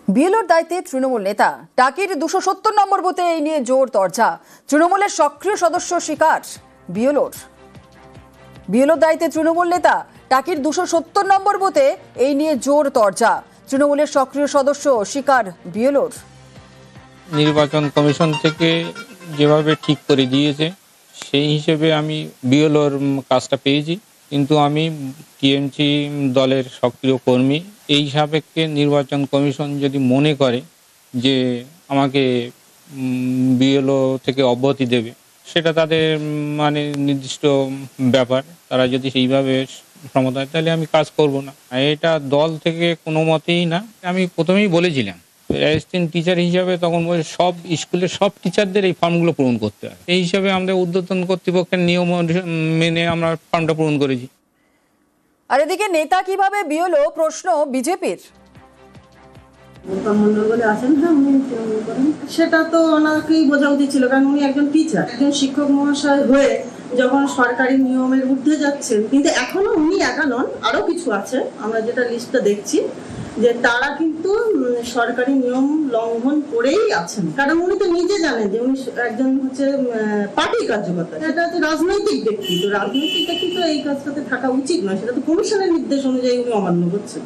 বিএলওর দায়িত্বে তৃণমূল নেতা, টাকির 270 নম্বর বুথে এই নিয়ে জোর তরজা। তৃণমূলের সক্রিয় সদস্য স্বীকার বিএলওর দায়িত্বে তৃণমূল নেতা, টাকির 270 নম্বর বুথে এই নিয়ে জোর তরজা। তৃণমূলের সক্রিয় সদস্য স্বীকার বিএলওর। নির্বাচন কমিশন থেকে যেভাবে ঠিক করে দিয়েছে সেই হিসেবে আমি বিএলওর কাজটা পেয়েছি, কিন্তু আমি টিএমসি দলের সক্রিয় কর্মী। এই সাপেক্ষে নির্বাচন কমিশন যদি মনে করে যে আমাকে বিএলও থেকে অব্যাহতি দেবে, সেটা তাদের মানে নির্দিষ্ট ব্যাপার। তারা যদি সেইভাবে সম্মত হয় তাহলে আমি কাজ করব না। এটা দল থেকে কোনো মতেই না। আমি প্রথমেই বলেছিলাম অ্যাসিস্ট্যান্ট টিচার হিসাবে, তখন বলে সব স্কুলের সব টিচারদের এই ফর্মগুলো পূরণ করতে হয়। এই হিসাবে আমাদের ঊর্ধ্বতন কর্তৃপক্ষের নিয়ম মেনে আমরা ফর্মটা পূরণ করেছি। আর এদিকে নেতা কিভাবে বিএলও, প্রশ্ন বিজেপির। সেটা তো ওনাকেই বোঝা উচিত ছিল, কারণ উনি একজন টিচার, একজন শিক্ষক মহাশয় হয়ে যখন সরকারি নিয়মের ঊর্ধ্বে যাচ্ছেন। কিন্তু এখনো উনি একা নন, আরো কিছু আছে, আমরা যেটা লিস্টটা দেখছি যে তারা কিন্তু সরকারি নিয়ম লঙ্ঘন করেই আছেন। কারণ উনি তো নিজে জানেন যে উনি একজন হচ্ছে পার্টি কার্যকর্তা, সেটা হচ্ছে রাজনৈতিক ব্যক্তি। তো রাজনৈতিক ব্যক্তি তো এই কাজটাতে থাকা উচিত নয়, সেটা তো কমিশনের নির্দেশ অনুযায়ী উনি অমান্য করছেন।